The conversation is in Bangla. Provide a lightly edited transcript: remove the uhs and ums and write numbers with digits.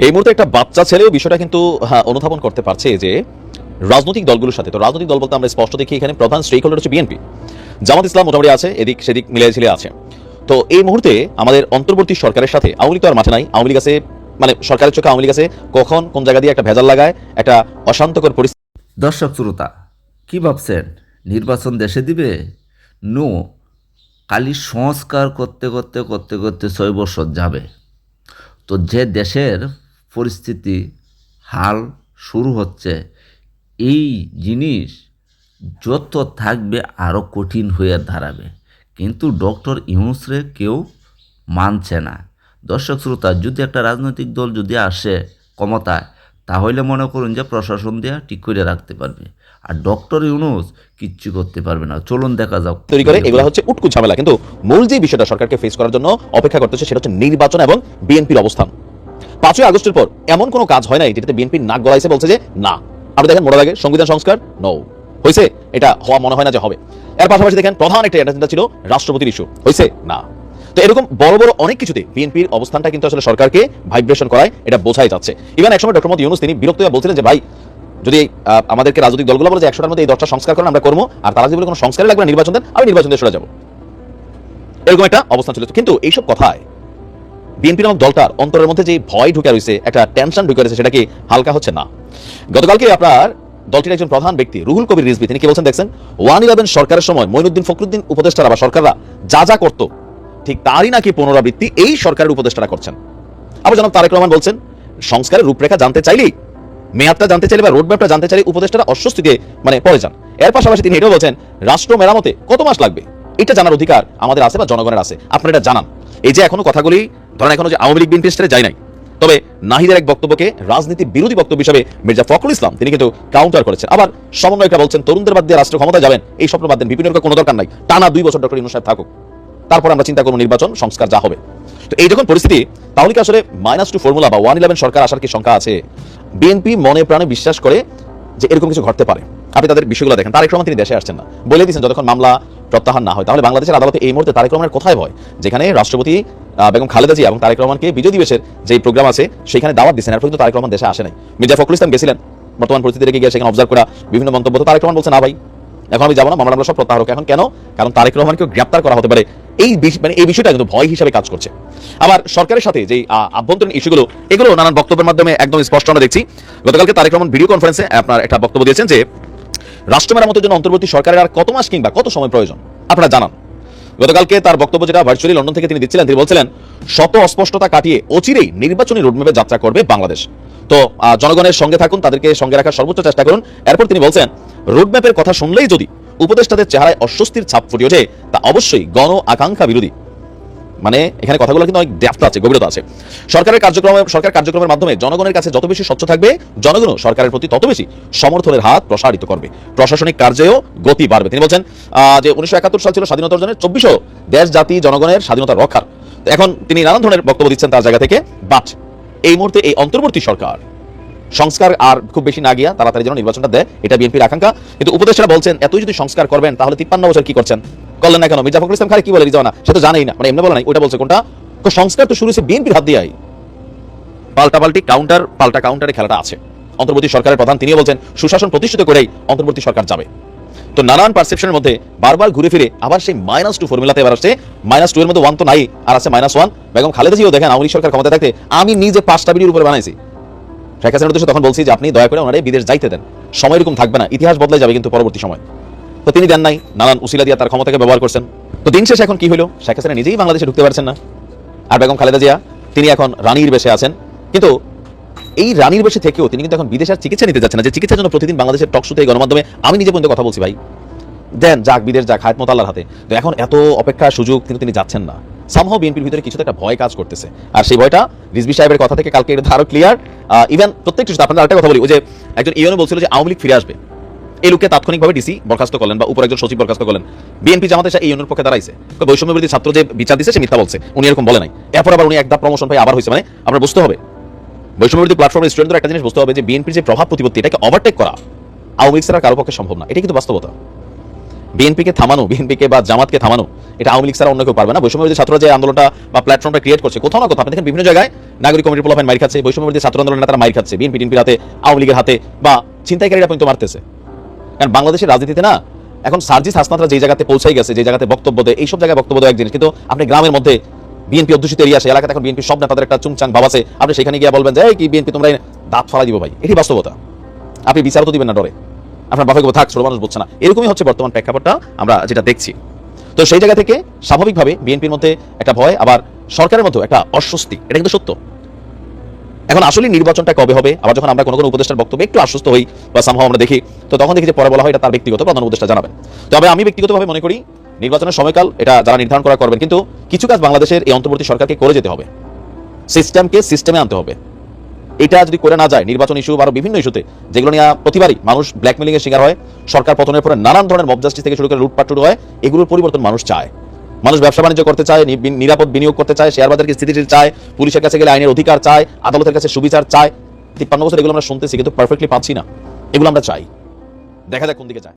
এই মুহূর্তে একটা বাচ্চা ছেলেও বিষয়টা কিন্তু অনুধাবন করতে পারছে যে রাজনৈতিক দলগুলোর সাথে, তো রাজনৈতিক দল বলতে আমরা স্পষ্ট দেখি এখানে প্রধান স্টেক হোল্ডার হচ্ছে বিএনপি, জামাত ইসলাম মোটামুটি আছে, এদিক সেদিক মিলিয়ে ঝিলে আছে। তো এই মুহূর্তে আমাদের অন্তর্বর্তী সরকারের সাথে আওয়ামী লীগ তো আর মাঠে নাই, আওয়ামী লীগ আছে মানে সরকারের চোখে আওয়ামী লীগ আছে কখন কোন জায়গা দিয়ে একটা ভেজাল লাগায়, একটা অশান্তকর পরিস্থিতি। দর্শক শ্রোতা, কি ভাবছেন নির্বাচন দেশে দিবে? নো, খালি সংস্কার করতে করতে করতে করতে 6 বছর যাবে। তো যে দেশের পরিস্থিতি হাল শুরু হচ্ছে, এই জিনিস যত থাকবে আরও কঠিন হয়ে দাঁড়াবে। কিন্তু ডক্টর ইউনূসরে কেউ মানছে না। দর্শক শ্রোতা, যদি একটা রাজনৈতিক দল যদি আসে ক্ষমতায়, তাহলে মনে করুন যে প্রশাসন দিয়ে ঠিক করে রাখতে পারবে, আর ডক্টর ইউনূস কিচ্ছু করতে পারবে না। চলুন দেখা যাক তৈরি করে, এগুলো হচ্ছে উটকু ঝামেলা। কিন্তু মূল যে বিষয়টা সরকারকে ফেস করার জন্য অপেক্ষা করতেছে সেটা হচ্ছে নির্বাচন এবং বিএনপির অবস্থান। 5ই আগস্টের পর এমন কোনো কাজ হয় নাই যেটাতে বিএনপি নাক গলাইছে, বলছে যে না। আপনি দেখেন মোড়া লাগে সংবিধান সংস্কার, নো হয়েছে, এটা হওয়া মনে হয় না যে হবে। এর পাশাপাশি দেখেন প্রধান একটা এজেন্ডা ছিল রাষ্ট্রপতির ইস্যু, হয়েছে না। তো এরকম বড় বড় অনেক কিছুতে বিএনপির অবস্থানটা কিন্তু আসলে সরকারকে ভাইব্রেশন করায়, এটা বোঝাই যাচ্ছে। ইভেন একসময় ডক্টর মোহাম্মদ ইউনূস তিনি বিরক্ত হয়ে বলছিলেন যে ভাই, যদি আমাদেরকে রাজনৈতিক দলগুলো বলে যে 100টার মধ্যে এই 10টা সংস্কার করেন আমরা করবো, আর তারা যদি বলে কোনো সংস্কারে লাগবে না নির্বাচন দেন, আমি নির্বাচন দিয়ে সরে যাবো, এরকম একটা অবস্থান ছিল। কিন্তু এইসব কথায় বিএনপি নামক দলটার অন্তরের মধ্যে যে ভয় ঢুকে রয়েছে, একটা টেনশন ঢুকে রয়েছে, সেটা কি হালকা হচ্ছে না। গতকালকে আপনার দলটির একজন প্রধান ব্যক্তি রুহুল কবির রিজভী তিনি কি বলছেন দেখছেন, 111 সরকারের সময় মঈনুদ্দিন ফখরুদ্দিন উপদেষ্টারা বা সরকাররা যা যা করতো ঠিক তারই নাকি পুনরাবৃত্তি এই সরকারের উপদেষ্টারা করছেন। আবার জনাব তারেক রহমান বলছেন সংস্কারের রূপরেখা জানতে চাইলেই, মেয়াদটা জানতে চাইলে বা রোডম্যাপটা জানতে চাইলে উপদেষ্টারা অস্বস্তিতে পড়ে যান। এর পাশাপাশি তিনি এটাও বলছেন রাষ্ট্র মেরামতে কত মাস লাগবে এটা জানার অধিকার আমাদের আছে বা জনগণের আছে, আপনারা এটা জানান। এই যে এখনো কথাগুলি ধরেন এখনো যে আওয়ামী লীগ বিএনপি স্তরে যায় নাই, তবে নাহিদের এক বক্তব্যকে রাজনীতি বিরোধী বক্তব্য হিসেবে মির্জা ফখরুল ইসলাম তিনি কিন্তু কাউন্টার করেছেন। আবার সমন্বয়করা বলছেন তরুণদের বাদ দিয়ে রাষ্ট্র ক্ষমতায় যাবেন, এই স্বপ্ন বাদ দেন, বিপিনের কোনো দরকার নাই, টানা 2 বছর ডক্টর ইউনূস সাহেব থাকুক, তারপর আমরা চিন্তা করবো নির্বাচন সংস্কার যা হবে। তো এই যখন পরিস্থিতি, তাহলে কি আসলে -2 ফর্মুলা বা 111 সরকার আসার কি শঙ্কা আছে? বিএনপি মনে প্রাণে বিশ্বাস করে যে এরকম কিছু ঘটতে পারে। আপনি তাদের বিষয়গুলো দেখেন, তারেক রহমান তিনি দেশে আসছেন না, বলে দিয়েছেন যতক্ষণ মামলা প্রত্যাহার না হয়। তাহলে বাংলাদেশের আদালতে এই মুহূর্তে তারেক রহমানের কোথায় ভয়? যেখানে রাষ্ট্রপতি বেগম খালেদা জিয়া এবং তারেক রহমানকে বিজয় দিবসের যে প্রোগ্রাম আছে সেখানে দাওয়াত দিচ্ছেন, এরপর কিন্তু তারেক রহমান দেশে আসে নাই। মির্জা ফখরুল ইসলাম গেছিলেন, বর্তমান পরিস্থিতি রেখে গিয়ে সেখানে অবজার্ভ করা বিভিন্ন মন্তব্য, তো তারেক রহমান বলছে না ভাই এখন আমি যাবো না, মামলা সব প্রত্যাহার হোক। এখন কেন? কারণ তারেক রহমানকে গ্রেপ্তার করা হতে পারে, এই বিষয়টা কিন্তু ভয় হিসাবে কাজ করছে। আবার সরকারের সাথে যে আভ্যন্তরীণ ইস্যুগুলো, এগুলো নানান বক্তব্যের মাধ্যমে একদম স্পষ্ট আমরা দেখছি। গতকালকে তারেক রহমান ভিডিও কনফারেন্সে আপনার একটা বক্তব্য দিয়েছেন যে রাষ্ট্র মেরামতের জন্য অন্তর্বর্তী সরকারের আর কত মাস কিংবা কত সময় প্রয়োজন আপনারা জানান। গতকালকে তার বক্তব্য যেটা ভার্চুয়ালি লন্ডন থেকে তিনি দিচ্ছিলেন, তিনি বলছিলেন শত অস্পষ্টতা কাটিয়ে অচিরেই নির্বাচনী রোডম্যাপে যাত্রা করবে বাংলাদেশ। তো জনগণের সঙ্গে থাকুন, তাদেরকে সঙ্গে রাখার সর্বোচ্চ চেষ্টা করুন। এরপর তিনি বলছেন রোডম্যাপের কথা শুনলেই যদি উপদেষ্টাদের চেহারায় অস্বস্তির ছাপ ফুটে ওঠে তা অবশ্যই গণ আকাঙ্ক্ষা বিরোধী। মানে এখানে কথাগুলো কিন্তু অনেক ডেপথ আছে, গভীরতা আছে। সরকার কার্যক্রমের মাধ্যমে জনগণের কাছে যত বেশি স্বচ্ছ থাকবে, জনগণও সরকারের প্রতি তত বেশি সমর্থনের হাত প্রসারিত করবে, প্রশাসনিক কার্যেও গতি বাড়বে। তিনি বলছেন যে 1971 সাল ছিল স্বাধীনতা অর্জনের 24 দেশ জাতি জনগণের স্বাধীনতা রক্ষার। এখন তিনি নানান ধরনের বক্তব্য দিচ্ছেন তার জায়গা থেকে, বাট এই মুহূর্তে এই অন্তর্বর্তী সরকার সংস্কার আর খুব বেশি না গিয়া তাড়াতাড়ি যেন নির্বাচনটা দেয়, এটা বিএনপির আকাঙ্ক্ষা। কিন্তু উপদেষ্টারা বলছেন এতই যদি সংস্কার করবেন তাহলে 53 বছর কি করছেন, করলেন না কেন? মির্জা ফখরুল ইসলাম খালি কি বলে রিজাওয়ানা, সে তো জানেই না, এমনি বলে নাই, ওটা বলছে কোনটা সংস্কার তো শুরু হয়েছে বিএনপির হাত দিয়েই। পাল্টাপাল্টি পাল্টা কাউন্টারে খেলাটা আছে। অন্তর্বর্তী সরকারের প্রধান তিনিও বলছেন সুশাসন প্রতিষ্ঠিত করেই অন্তর্বর্তী সরকার যাবে। তো নানান পারসেপশনের মধ্যে বারবার ঘুরে ফিরে আবার সেই -2 ফর্মুলাতে এবার আসছে। -2 এর মধ্যে 1 তো নাই, আর আছে -1। বেগম খালেদা জিও দেখেন আওয়ামী লীগ সরকার ক্ষমতা থাকতে আমি নিজে 5টা ভিডিওর উপরে বানাইছি। শেখ হাসিনার উদ্দেশ্যে তখন বলছি যে আপনি দয়া করে ওনারে বিদেশ যাইতে দেন, সময় এরকম থাকবে না, ইতিহাস বদলে যাবে কিন্তু পরবর্তী সময়। তো তিনি দেন নাই, নানান উসিলা দিয়ে তার ক্ষমতাকে ব্যবহার করছেন। তো দিন শেষে এখন কি হলো, শেখ হাসিনা নিজেই বাংলাদেশে ঢুকতে পারছেন না, আর বেগম খালেদা জিয়া তিনি এখন রানীর বেশে আছেন। কিন্তু এই রানীর বেশে থেকেও তিনি কিন্তু এখন বিদেশের চিকিৎসা নিতে যাচ্ছেন না, যে চিকিৎসার জন্য প্রতিদিন বাংলাদেশের টক শোতে গণমাধ্যমে আমি নিজে পর্যন্ত কথা বলছি ভাই দেন যাক বিদেশ যাক, হায়াত মত আল্লাহর হাতে। তো এখন এত অপেক্ষার সুযোগ কিন্তু তিনি যাচ্ছেন না। সামহাও বিএনপির ভিতরে কিছুটা একটা ভয় কাজ করতেছে, আর সেই ভয়টা রিজভী সাহেবের কথা থেকে কালকে এটা আরো ক্লিয়ার। ইভেন প্রত্যেকটা সাথে আপনাদের আরেকটা কথা বলি, ওই যে একজন ইউনো বলছিল যে আওয়ামী লীগ ফিরে আসবে, এই লোককে তাৎক্ষণিকভাবে ডিসি বরখাস্ত করলেন বা উপর একজন সচিব বরখাস্ত করলেন। বিএনপি জামাতে এই ইউনোর পক্ষে দাঁড়াইছে, বৈষম্য বিরোধী ছাত্র যে বিচার দিচ্ছে সে মিথ্যা বলছে, উনি এরকম বলে নাই। এরপর আবার উনি একটা প্রমোশন পাই আবার হয়েছে। মানে আমরা বুঝতে হবে বৈষম্য বিরোধী প্ল্যাটফর্মের স্টুডেন্টদের একটা জিনিস বুঝতে হবে যে বিএনপির যে প্রভাব প্রতিপত্তি এটাকে ওভারটেক করা আওয়ামী লীগ ছাড়া কারো পক্ষে সম্ভব না, এটা কিন্তু বাস্তবতা। বিএনপিকে থামানো, বিএনপিকে বা জামাতকে থামানো, এটা আওয়ামী লীগ ছাড়া অন্য কেউ পারবে না। বৈষম্যবিরোধী ছাত্ররা যে আন্দোলনটা বা প্ল্যাটফর্মটা ক্রিয়েট করছে, কোথাও না কোথাও আপনি দেখেন বিভিন্ন জায়গায় নাগরিক কমিটির পোলাপাইন মাইর খাচ্ছে, বৈষম্যবিরোধী ছাত্র আন্দোলনের তারা মাইর খাচ্ছে, বিএনপি টিএনপির হাতে, আওয়ামী লীগের হাতে, বা ছিনতাইকারীরা পর্যন্ত মারতেছে। কারণ বাংলাদেশের রাজনীতিতে না এখন সার্জিস হাসনাতরা যে জায়গাতে পৌঁছাই গেছে, যে জায়গাতে বক্তব্য দেয়, এইসব জায়গায় বক্তব্য দেয় এক জিনিস, কিন্তু আপনি গ্রামের মধ্যে বিএনপি অধ্যুষিত এরিয়া, সেই এলাকাতে এখন বিএনপি সব নেতাদের একটা চুংচাং ভাব আছে, আপনি সেখানে গিয়ে বলবেন যে এই কি বিএনপি তোমরা দাঁত ফালাই দিব ভাই, এটি বাস্তবতা। আপনি বিচারও তো দিবেন না ডরে, আপনার বাফাকে থাক, ছোট মানুষ বুঝছে না, এরকমই হচ্ছে বর্তমান প্রেক্ষাপটটা আমরা যেটা দেখছি। তো সেই জায়গা থেকে স্বাভাবিকভাবে বিএনপির মধ্যে একটা ভয়, আবার সরকারের মধ্যে একটা অস্বস্তি, এটা কিন্তু সত্য। এখন আসলে নির্বাচনটা কবে হবে, আবার যখন আমরা কোনো কোনো উপদেষ্টার বক্তব্যে একটু আশ্বস্ত হই বা সামহাও আমরা দেখি, তো তখন দেখি যে পরে বলা হয় এটা তার ব্যক্তিগত, প্রধান উপদেষ্টা জানাবেন। তবে আমি ব্যক্তিগতভাবে মনে করি নির্বাচনের সময়কাল এটা যারা নির্ধারণ করা করবেন, কিন্তু কিছু কাজ বাংলাদেশের এই অন্তর্বর্তী সরকারকে করে যেতে হবে, সিস্টেমকে সিস্টেমে আনতে হবে। এটা যদি করে না যায়, নির্বাচন ইস্যু বা আরো বিভিন্ন ইস্যুতে যেগুলো নিয়ে প্রতিবারই মানুষ ব্ল্যাকমেলিং এর শিকার হয়, সরকার পতনের পরে নানান ধরনের মব জাস্টিস থেকে শুরু করে লুটপাট শুরু হয়, এগুলোর পরিবর্তন মানুষ চায়। মানুষ ব্যবসা বাণিজ্য করতে চায়, নিরাপদ বিনিয়োগ করতে চায়, শেয়ার বাজারকে স্থিতিশীল চায়, পুলিশের কাছে গেলে আইনের অধিকার চায়, আদালতের কাছে সুবিচার চায়। ৫৩ বছর এগুলো আমরা শুনতেছি, কিন্তু পারফেক্টলি পাচ্ছি না। এগুলো আমরা চাই, দেখা যাক কোন দিকে যায়।